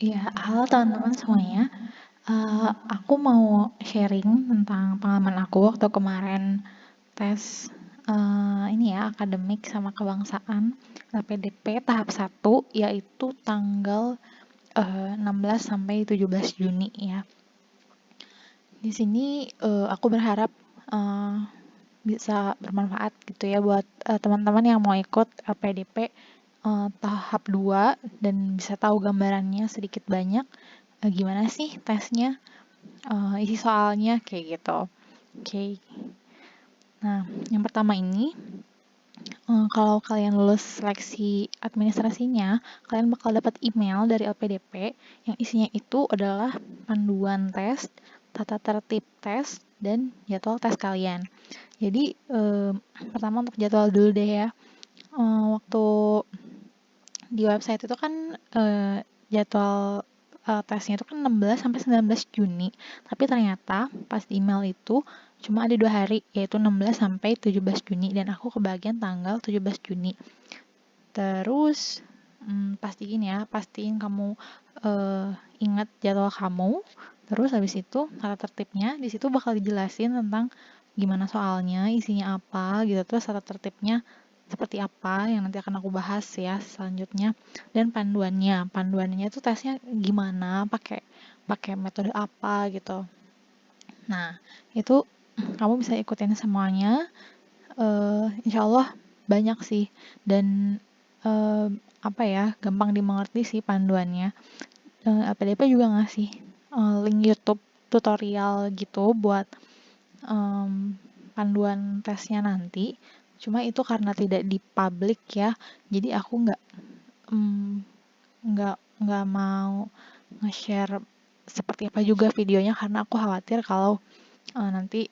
Ya, halo teman-teman semuanya. Aku mau sharing tentang pengalaman aku waktu kemarin tes ini ya, akademik sama kebangsaan LPDP tahap 1, yaitu tanggal 16 sampai 17 Juni ya. Di sini aku berharap eh, bisa bermanfaat gitu ya buat teman-teman yang mau ikut LPDP tahap 2 dan bisa tahu gambarannya sedikit banyak gimana sih tesnya, isi soalnya kayak gitu. Oke. Nah, yang pertama ini, kalau kalian lulus seleksi administrasinya, kalian bakal dapat email dari LPDP yang isinya itu adalah panduan tes, tata tertib tes, dan jadwal tes kalian. Jadi, pertama untuk jadwal dulu deh ya. Waktu di website itu kan jadwal tesnya itu kan 16 sampai 19 Juni. Tapi ternyata pas di email itu cuma ada 2 hari, yaitu 16 sampai 17 Juni. Dan aku kebagian tanggal 17 Juni. Terus pastiin ya, pastiin kamu ingat jadwal kamu. Terus habis itu tata tertibnya di situ bakal dijelasin tentang gimana soalnya, isinya apa gitu. Terus tata tertibnya seperti apa yang nanti akan aku bahas ya selanjutnya, dan panduannya itu tesnya gimana, pakai pakai metode apa gitu. Nah, itu kamu bisa ikutin semuanya. Insya Allah banyak sih, dan eh, apa ya, gampang dimengerti sih panduannya. LPDP juga ngasih link YouTube tutorial gitu buat panduan tesnya nanti. Cuma itu karena tidak di public ya, jadi aku mm, nggak mau nge-share seperti apa juga videonya karena aku khawatir kalau nanti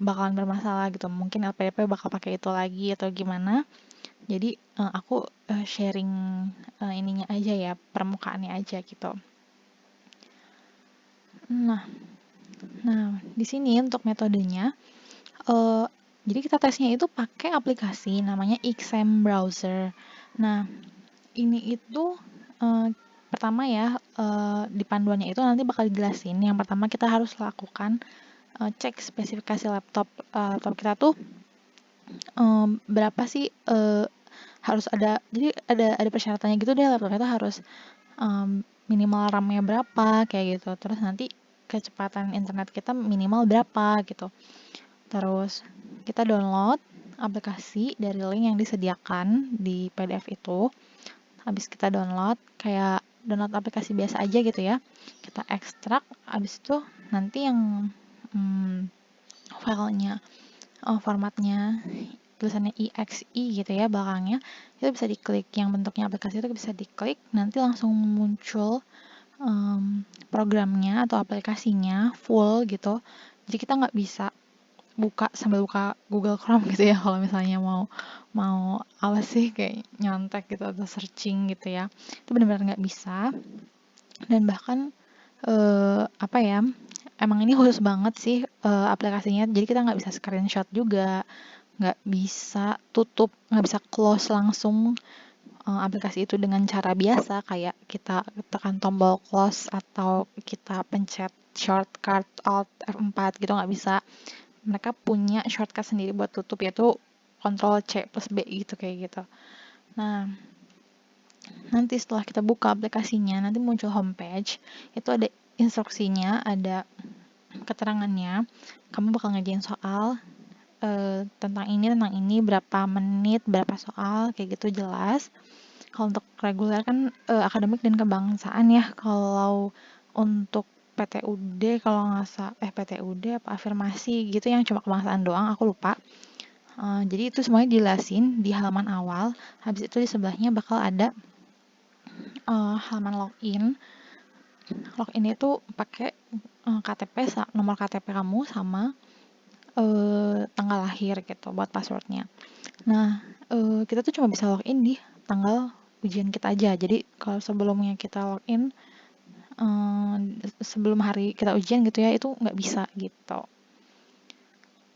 bakalan bermasalah gitu. Mungkin LPDP bakal pakai itu lagi atau gimana. Jadi aku sharing ininya aja ya, permukaannya aja gitu. Nah, di sini untuk metodenya, eh, jadi kita tesnya itu pakai aplikasi namanya Exam Browser. Nah, ini itu eh, pertama ya, di panduannya itu nanti bakal dijelasin. Yang pertama kita harus lakukan cek spesifikasi laptop. Laptop kita tuh berapa sih, harus ada, jadi ada persyaratannya gitu deh, laptop itu harus minimal RAM-nya berapa kayak gitu. Terus nanti kecepatan internet kita minimal berapa gitu. Terus kita download aplikasi dari link yang disediakan di PDF itu. Habis kita download, kayak download aplikasi biasa aja gitu ya. Kita ekstrak, habis itu nanti yang filenya, formatnya tulisannya exe gitu ya belakangnya, itu bisa diklik. Yang bentuknya aplikasi itu bisa diklik, nanti langsung muncul programnya atau aplikasinya full gitu. Jadi kita nggak bisa buka sambil buka Google Chrome gitu ya kalau misalnya mau mau apa sih kayak nyontek gitu atau searching gitu ya. Itu benar-benar nggak bisa. Dan bahkan apa ya, emang ini khusus banget sih aplikasinya. Jadi kita nggak bisa screenshot juga, nggak bisa tutup, nggak bisa close langsung aplikasi itu dengan cara biasa kayak kita tekan tombol close atau kita pencet shortcut Alt F4 gitu, nggak bisa. Mereka punya shortcut sendiri buat tutup, yaitu Ctrl C plus B gitu kayak gitu. Nah, nanti setelah kita buka aplikasinya, nanti muncul homepage, itu ada instruksinya, ada keterangannya, kamu bakal ngerjain soal tentang ini, berapa menit, berapa soal, kayak gitu jelas. Kalau untuk reguler kan akademik dan kebangsaan ya. Kalau untuk PTUD, kalau nggak salah, PTUD apa afirmasi gitu yang cuma kebangsaan doang, aku lupa. Jadi itu semuanya dijelasin di halaman awal. Habis itu di sebelahnya bakal ada halaman login. Login itu pakai KTP, nomor KTP kamu sama tanggal lahir gitu buat passwordnya. Nah, kita tuh cuma bisa login di tanggal ujian kita aja. Jadi kalau sebelumnya kita login sebelum hari kita ujian gitu ya, itu nggak bisa gitu.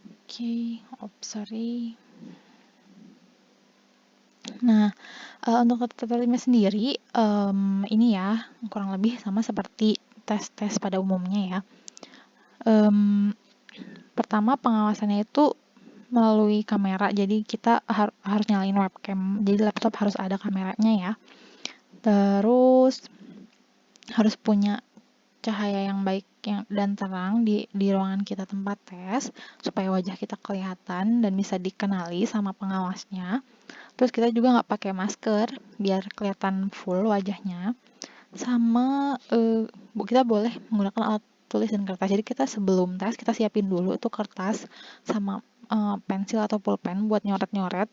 Oke, sorry. Nah, untuk tata tertibnya sendiri, ini ya kurang lebih sama seperti tes-tes pada umumnya ya. Pertama pengawasannya itu melalui kamera, jadi kita harus nyalain webcam, jadi laptop harus ada kameranya ya. Terus harus punya cahaya yang baik dan terang di ruangan kita tempat tes, supaya wajah kita kelihatan dan bisa dikenali sama pengawasnya. Terus kita juga nggak pakai masker biar kelihatan full wajahnya. Sama kita boleh menggunakan alat tulis dan kertas. Jadi kita sebelum tes kita siapin dulu itu kertas sama pensil atau pulpen buat nyoret-nyoret,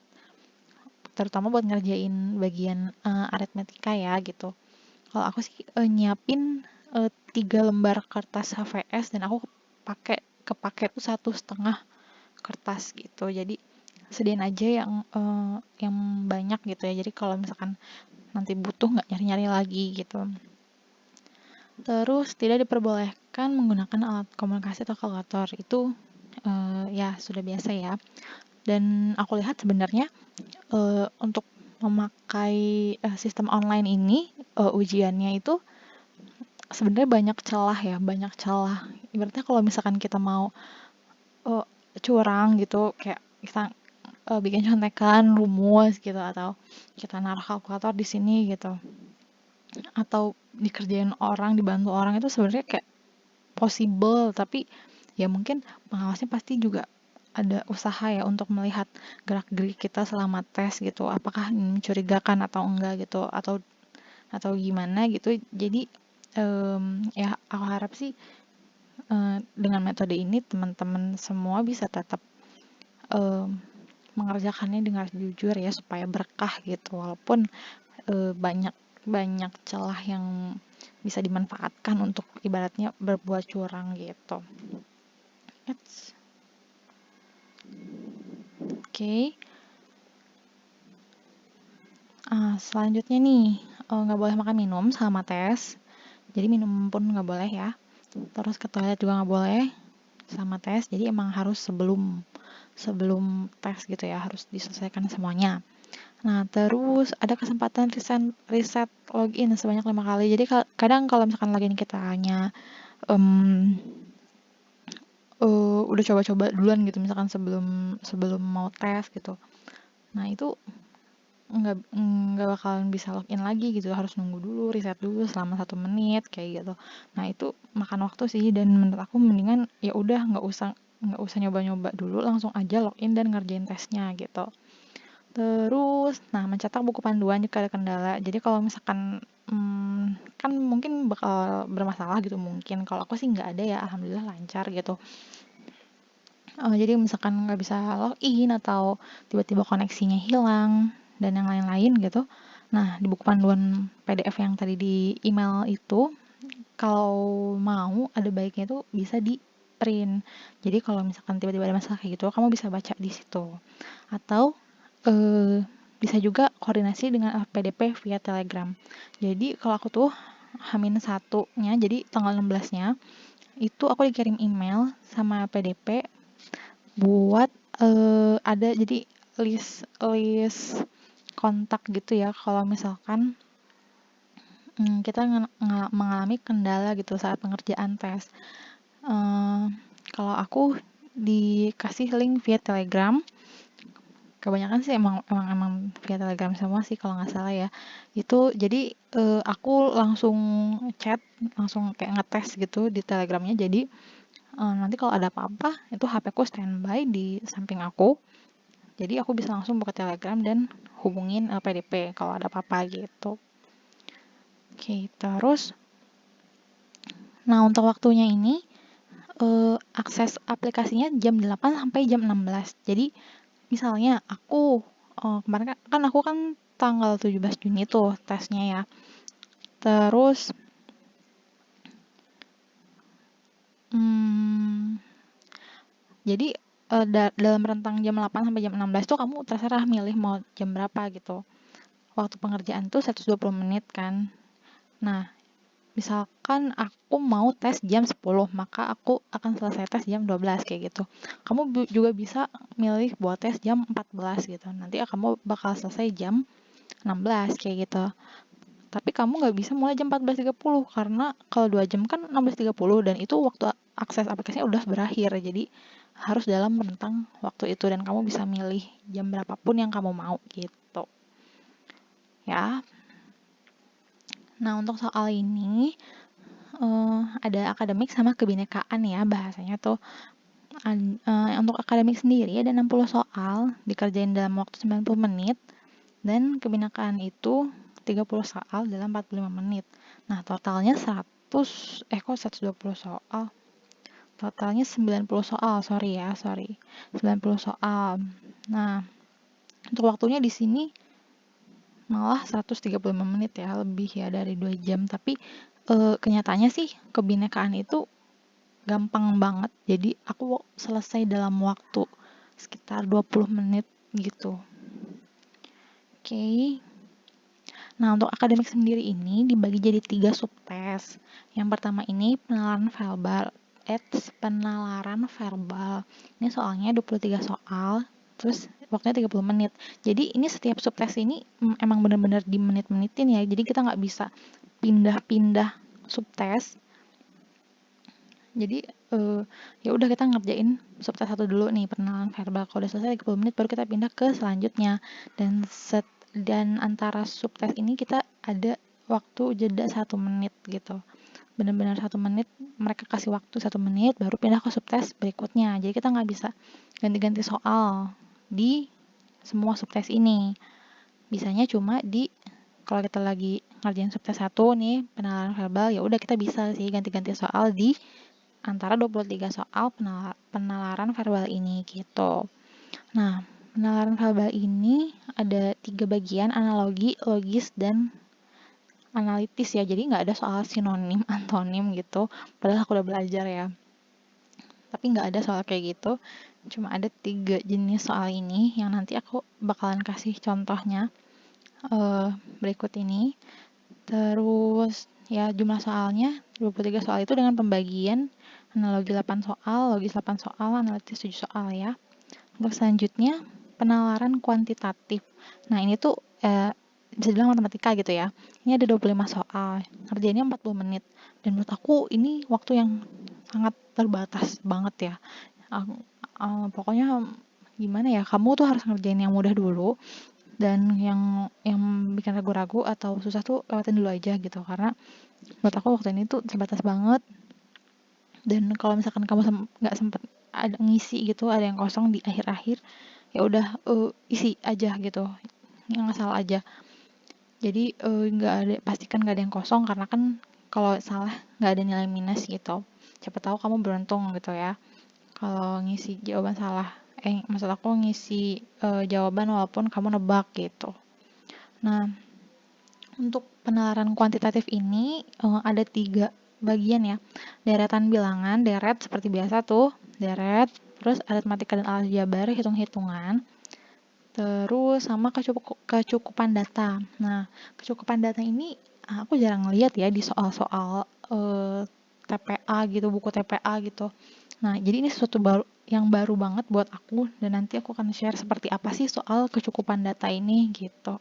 terutama buat ngerjain bagian aritmetika ya gitu. Kalau aku sih nyiapin 3 lembar kertas HVS dan aku kepake tuh 1,5 kertas gitu. Jadi sediain aja yang banyak gitu ya. Jadi kalau misalkan nanti butuh nggak nyari-nyari lagi gitu. Terus tidak diperbolehkan menggunakan alat komunikasi atau kalkulator. Itu ya sudah biasa ya. Dan aku lihat sebenarnya untuk memakai sistem online ini ujiannya itu sebenarnya banyak celah ya, banyak celah. Ibaratnya kalau misalkan kita mau uh, curang gitu, kayak kita bikin contekan rumus gitu, atau kita naruh kalkulator di sini gitu, atau dikerjain orang, dibantu orang, itu sebenarnya kayak possible, tapi ya mungkin pengawasnya pasti juga ada usaha ya untuk melihat gerak-gerik kita selama tes gitu, apakah mencurigakan atau enggak gitu, atau gimana gitu. Jadi ya aku harap sih dengan metode ini teman-teman semua bisa tetap mengerjakannya dengan jujur ya, supaya berkah gitu, walaupun banyak banyak celah yang bisa dimanfaatkan untuk ibaratnya berbuat curang gitu. Oke. Selanjutnya nih, nggak boleh makan minum sama tes. Jadi minum pun nggak boleh ya. Terus ke toilet juga nggak boleh sama tes. Jadi emang harus sebelum tes gitu ya, harus diselesaikan semuanya. Nah, terus ada kesempatan reset login sebanyak 5 kali. Jadi kadang kalau misalkan login kita hanya udah coba-coba duluan gitu, misalkan sebelum mau tes gitu. Nah, itu nggak bakalan bisa login lagi gitu, harus nunggu dulu, reset dulu selama 1 menit kayak gitu. Nah, itu makan waktu sih, dan menurut aku mendingan ya udah nggak usah nyoba-nyoba dulu, langsung aja login dan ngerjain tesnya gitu. Terus, nah, mencetak buku panduan jika ada kendala. Jadi kalau misalkan kan mungkin bakal bermasalah gitu mungkin. Kalau aku sih nggak ada ya, alhamdulillah lancar gitu. Jadi misalkan nggak bisa login atau tiba-tiba koneksinya hilang dan yang lain-lain gitu. Nah, di buku panduan PDF yang tadi di email itu, kalau mau ada baiknya itu bisa di print. Jadi kalau misalkan tiba-tiba ada masalah kayak gitu, kamu bisa baca di situ. Atau bisa juga koordinasi dengan LPDP via Telegram. Jadi kalau aku tuh H-1-nya, jadi tanggal 16-nya, itu aku dikirim email sama LPDP buat ada jadi list kontak gitu ya, kalau misalkan kita mengalami kendala gitu saat pengerjaan tes. Kalau aku dikasih link via Telegram, kebanyakan sih emang via Telegram semua sih kalau nggak salah ya. Itu jadi aku langsung chat, langsung kayak ngetes gitu di Telegramnya. Jadi nanti kalau ada apa-apa itu HP ku standby di samping aku. Jadi aku bisa langsung buka Telegram dan hubungin PDP kalau ada apa-apa gitu. Oke, terus nah untuk waktunya ini akses aplikasinya jam 8 sampai jam 16. Jadi misalnya aku kemarin kan aku kan tanggal 17 Juni tuh tesnya ya. Terus jadi dalam rentang jam 8 sampai jam 16 tuh kamu terserah milih mau jam berapa gitu. Waktu pengerjaan tuh 120 menit kan. Nah, misalkan aku mau tes jam 10, maka aku akan selesai tes jam 12 kayak gitu. Kamu juga bisa milih buat tes jam 14 gitu. Nanti kamu bakal selesai jam 16 kayak gitu. Tapi kamu nggak bisa mulai jam 14.30 karena kalau 2 jam kan 16.30 dan itu waktu akses aplikasinya udah berakhir. Jadi harus dalam rentang waktu itu dan kamu bisa milih jam berapapun yang kamu mau gitu. Ya. Nah, untuk soal ini ada akademik sama kebinekaan ya bahasanya tuh. Untuk akademik sendiri ada 60 soal dikerjain dalam waktu 90 menit dan kebinekaan itu 30 soal dalam 45 menit. Nah, totalnya 120 soal. Totalnya 90 soal, sorry. 90 soal. Nah, untuk waktunya di sini malah 135 menit ya, lebih ya dari 2 jam. Tapi kenyataannya sih kebinekaan itu gampang banget. Jadi aku selesai dalam waktu sekitar 20 menit gitu. Oke. Nah, untuk akademik sendiri ini dibagi jadi 3 subtes. Yang pertama ini penalaran verbal. Penalaran verbal. Ini soalnya 23 soal, terus waktunya 30 menit. Jadi ini setiap subtes ini emang bener-bener di menit-menitin ya. Jadi kita nggak bisa pindah-pindah subtes. Jadi ya udah kita ngerjain subtes 1 dulu nih, pengenalan verbal. Kalau udah selesai 30 menit baru kita pindah ke selanjutnya. Dan antara subtes ini kita ada waktu jeda 1 menit gitu. Benar-benar 1 menit, mereka kasih waktu 1 menit baru pindah ke subtes berikutnya. Jadi kita nggak bisa ganti-ganti soal di semua subtes ini. Bisanya cuma kalau kita lagi ngerjain subtes 1 nih, pengenalan verbal, ya udah kita bisa sih ganti-ganti soal di antara 23 soal penalaran verbal ini gitu. Nah, penalaran verbal ini ada 3 bagian, analogi, logis, dan analitis ya. Jadi nggak ada soal sinonim, antonim gitu. Padahal aku udah belajar ya. Tapi nggak ada soal kayak gitu. Cuma ada 3 jenis soal ini yang nanti aku bakalan kasih contohnya berikut ini. Terus ya jumlah soalnya 23 soal itu dengan pembagian analogi 8 soal, logis 8 soal, analitis 7 soal ya. Untuk selanjutnya penalaran kuantitatif. Nah, ini tuh bisa dibilang matematika gitu ya. Ini ada 25 soal, ngerjainnya 40 menit. Dan menurut aku ini waktu yang sangat terbatas banget ya. Pokoknya gimana ya, kamu tuh harus ngerjain yang mudah dulu dan yang bikin ragu-ragu atau susah tuh lewatin dulu aja gitu, karena menurut aku waktu ini tuh terbatas banget. Dan kalau misalkan kamu nggak sempet ada ngisi gitu, ada yang kosong di akhir-akhir, ya udah isi aja gitu, yang asal aja. Jadi nggak ada, pastikan nggak ada yang kosong karena kan kalau salah nggak ada nilai minus gitu. Siapa tahu kamu beruntung gitu ya kalau ngisi jawaban salah. Maksud aku ngisi jawaban walaupun kamu nebak gitu. Nah, untuk penalaran kuantitatif ini ada 3 bagian ya. Deretan bilangan, deret seperti biasa tuh, deret, terus aritmatika dan aljabar, hitung-hitungan, terus sama kecukupan data. Nah, kecukupan data ini aku jarang lihat ya di soal-soal TPA gitu, buku TPA gitu. Nah, jadi ini sesuatu yang baru banget buat aku dan nanti aku akan share seperti apa sih soal kecukupan data ini gitu.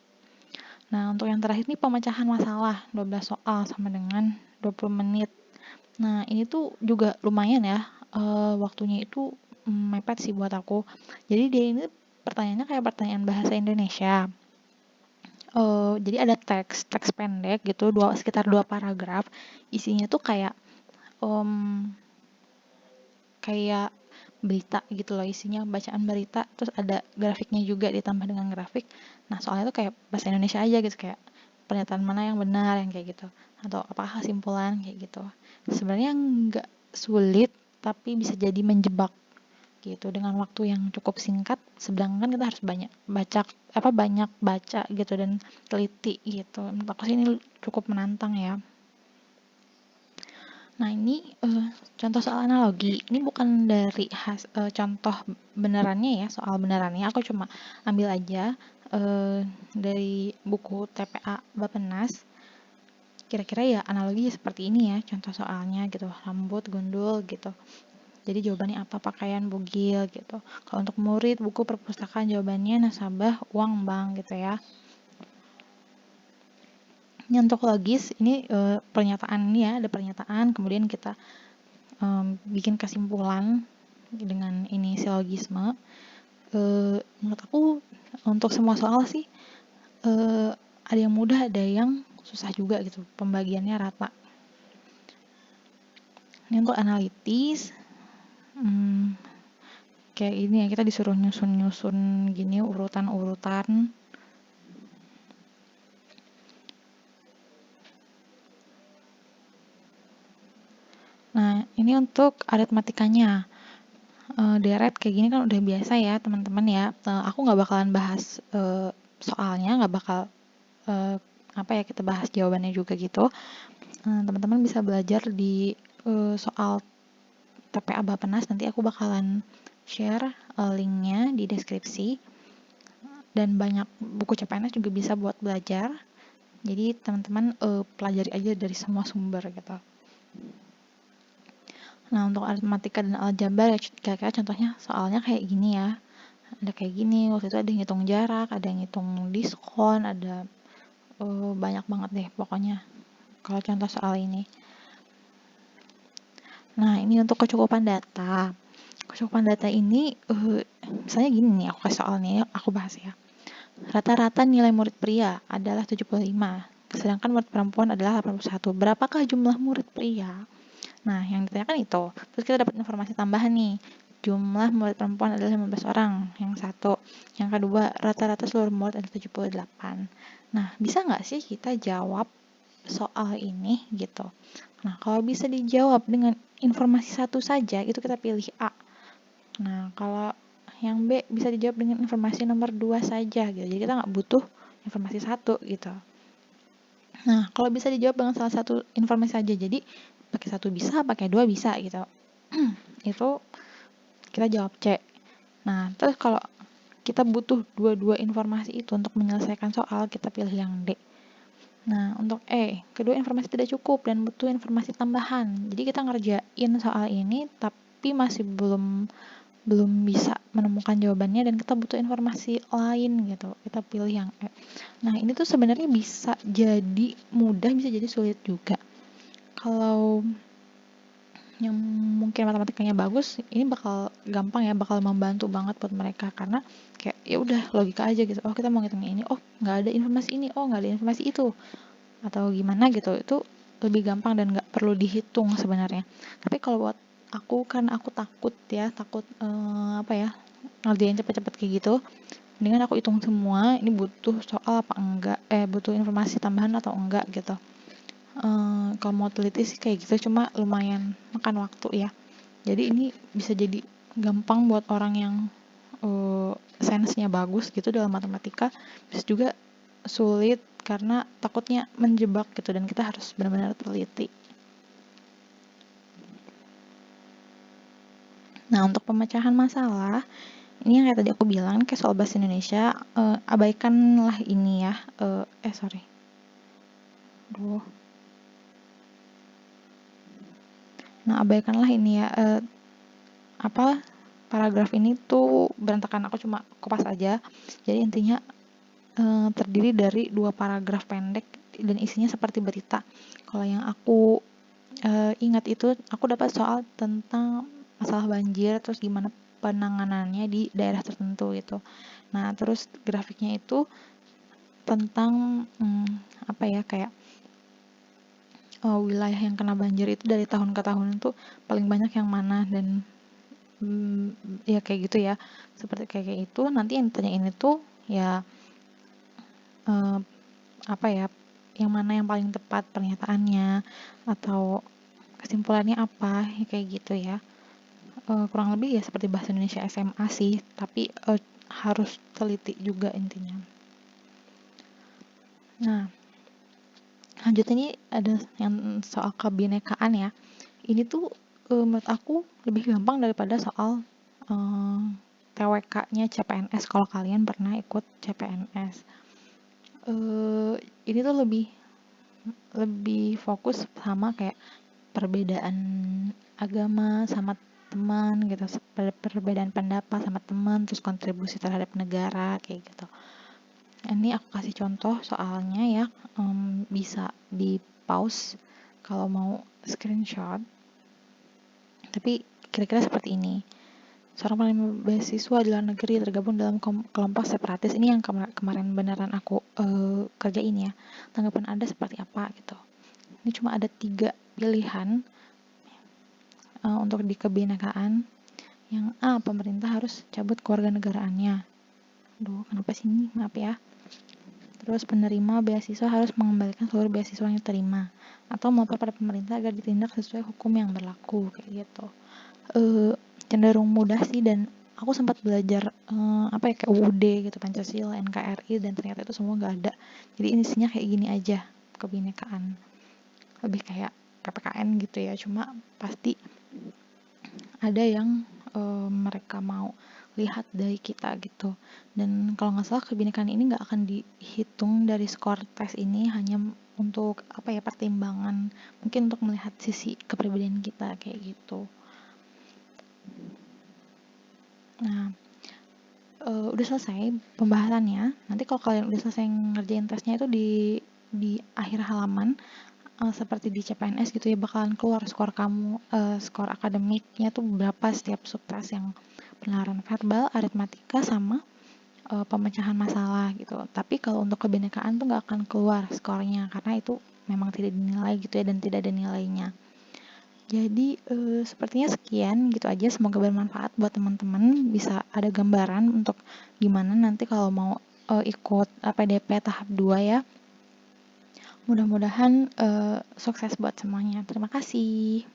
Nah, untuk yang terakhir nih pemecahan masalah, 12 soal sama dengan 20 menit. Nah, ini tuh juga lumayan ya, waktunya itu mepet sih buat aku. Jadi dia ini pertanyaannya kayak pertanyaan bahasa Indonesia. Jadi ada teks pendek gitu, sekitar 2 paragraf. Isinya tuh kayak berita gitu loh, isinya bacaan berita, terus ada grafiknya juga ditambah dengan grafik. Nah, soalnya tuh kayak bahasa Indonesia aja gitu, kayak pernyataan mana yang benar, yang kayak gitu, atau apa kesimpulan kayak gitu. Sebenarnya nggak sulit, tapi bisa jadi menjebak gitu dengan waktu yang cukup singkat, sedangkan kita harus banyak baca gitu dan teliti gitu. Menurut aku sih ini cukup menantang ya. Nah, ini contoh soal analogi. Ini bukan dari contoh benerannya ya, soal benerannya. Aku cuma ambil aja dari buku TPA Bappenas. kira-kira ya analogi seperti ini ya contoh soalnya gitu, rambut gundul gitu. Jadi jawabannya apa? Pakaian, bugil gitu. Kalau untuk murid, buku, perpustakaan, jawabannya nasabah, uang, bank gitu ya. Ini untuk logis, ini pernyataan ini ya, ada pernyataan, kemudian kita bikin kesimpulan dengan ini silogisme. Menurut aku untuk semua soal sih ada yang mudah, ada yang susah juga gitu, pembagiannya rata. Ini untuk analitis, kayak ini ya, kita disuruh nyusun-nyusun gini urutan-urutan. Nah, ini untuk aritmatikanya. Deret kayak gini kan udah biasa ya teman-teman ya. Aku nggak bakalan bahas soalnya, nggak bakal kita bahas jawabannya juga gitu. Teman-teman bisa belajar di soal TPA Bappenas, nanti aku bakalan share linknya di deskripsi, dan banyak buku CPNS juga bisa buat belajar. Jadi teman-teman pelajari aja dari semua sumber gitu. Nah, untuk aritmatika dan aljabar ya kira-kira contohnya soalnya kayak gini ya. Ada kayak gini, waktu itu ada yang ngitung jarak, ada yang ngitung diskon, ada banyak banget deh pokoknya kalau contoh soal ini. Nah, ini untuk kecukupan data. Kecukupan data ini misalnya gini nih, aku kasih soal nih, aku bahas ya. Rata-rata nilai murid pria adalah 75, sedangkan murid perempuan adalah 81. Berapakah jumlah murid pria? Nah, yang ditanyakan itu. Terus kita dapat informasi tambahan nih. Jumlah murid perempuan adalah 15 orang, yang satu. Yang kedua, rata-rata seluruh murid adalah 78. Nah, bisa nggak sih kita jawab soal ini gitu? Nah, kalau bisa dijawab dengan informasi satu saja, itu kita pilih A. Nah, kalau yang B bisa dijawab dengan informasi nomor 2 saja gitu. Jadi kita nggak butuh informasi satu gitu. Nah, kalau bisa dijawab dengan salah satu informasi saja, jadi pakai satu bisa, pakai dua bisa gitu. Itu kita jawab C. Nah, terus kalau kita butuh dua-dua informasi itu untuk menyelesaikan soal, kita pilih yang D. Nah, untuk E, kedua informasi tidak cukup dan butuh informasi tambahan. Jadi kita ngerjain soal ini tapi masih belum bisa menemukan jawabannya dan kita butuh informasi lain gitu. Kita pilih yang E. Nah, ini tuh sebenarnya bisa jadi mudah, bisa jadi sulit juga. Kalau yang mungkin matematikanya bagus, ini bakal gampang ya, bakal membantu banget buat mereka karena kayak ya udah logika aja gitu. Oh, kita mau ngitungnya ini, oh nggak ada informasi ini, oh nggak ada informasi itu, atau gimana gitu. Itu lebih gampang dan nggak perlu dihitung sebenarnya. Tapi kalau buat aku, kan aku takut ngerjain cepet-cepet kayak gitu, mendingan aku hitung semua ini butuh soal apa enggak, butuh informasi tambahan atau enggak gitu. Kalau mau teliti sih kayak gitu, cuma lumayan makan waktu ya. Jadi ini bisa jadi gampang buat orang yang sensenya bagus gitu dalam matematika, bisa juga sulit karena takutnya menjebak gitu dan kita harus benar-benar teliti. Nah, untuk pemecahan masalah, ini yang kayak tadi aku bilang, kayak soal bahasa Indonesia, abaikanlah ini ya, Nah, abaikanlah ini ya, paragraf ini tuh berantakan, aku cuma kupas aja. Jadi intinya terdiri dari 2 paragraf pendek dan isinya seperti berita. Kalau yang aku ingat itu, aku dapat soal tentang masalah banjir, terus gimana penanganannya di daerah tertentu gitu. Nah, terus grafiknya itu tentang kayak wilayah yang kena banjir itu dari tahun ke tahun itu paling banyak yang mana, dan ya kayak gitu ya, seperti kayak itu. Nanti yang ditanyain itu ya yang mana yang paling tepat pernyataannya atau kesimpulannya apa, ya kayak gitu ya. Kurang lebih ya seperti bahasa Indonesia SMA sih, tapi harus teliti juga intinya. Nah, lanjut, ini ada yang soal kebinekaan ya. Ini tuh menurut aku lebih gampang daripada soal TWK-nya CPNS kalau kalian pernah ikut CPNS. Ini tuh lebih lebih fokus sama kayak perbedaan agama sama teman gitu, perbedaan pendapat sama teman, terus kontribusi terhadap negara kayak gitu. Ini aku kasih contoh soalnya ya, bisa di pause kalau mau screenshot. Tapi kira-kira seperti ini. Seorang penerima beasiswa di luar negeri tergabung dalam kelompok separatis. Ini yang kemarin beneran aku kerjain ya. Tanggapan Anda seperti apa gitu. Ini cuma ada 3 pilihan untuk di kebinekaan. Yang A, pemerintah harus cabut kewarganegaraannya. Aduh, kenapa sih ini? Maaf ya. Terus penerima beasiswa harus mengembalikan seluruh beasiswa yang diterima atau melapor pada pemerintah agar ditindak sesuai hukum yang berlaku kayak gitu. Cenderung mudah sih, dan aku sempat belajar kayak UUD gitu, Pancasila, NKRI, dan ternyata itu semua nggak ada. Jadi isinya kayak gini aja, kebinekaan. Lebih kayak PPKN gitu ya, cuma pasti ada yang mereka mau lihat dari kita gitu. Dan kalau nggak salah kebinekaan ini nggak akan dihitung dari skor tes ini, hanya untuk pertimbangan mungkin untuk melihat sisi kepribadian kita kayak gitu. Nah, udah selesai pembahasannya. Nanti kalau kalian udah selesai ngerjain tesnya itu di akhir halaman, seperti di CPNS gitu ya, bakalan keluar skor kamu, skor akademiknya tuh berapa setiap subtes yang penalaran verbal, aritmatika, sama pemecahan masalah gitu. Tapi kalau untuk kebinekaan tuh nggak akan keluar skornya karena itu memang tidak dinilai gitu ya, dan tidak ada nilainya. Jadi sepertinya sekian gitu aja, semoga bermanfaat buat teman-teman, bisa ada gambaran untuk gimana nanti kalau mau ikut PDP tahap 2 ya. Mudah-mudahan sukses buat semuanya. Terima kasih.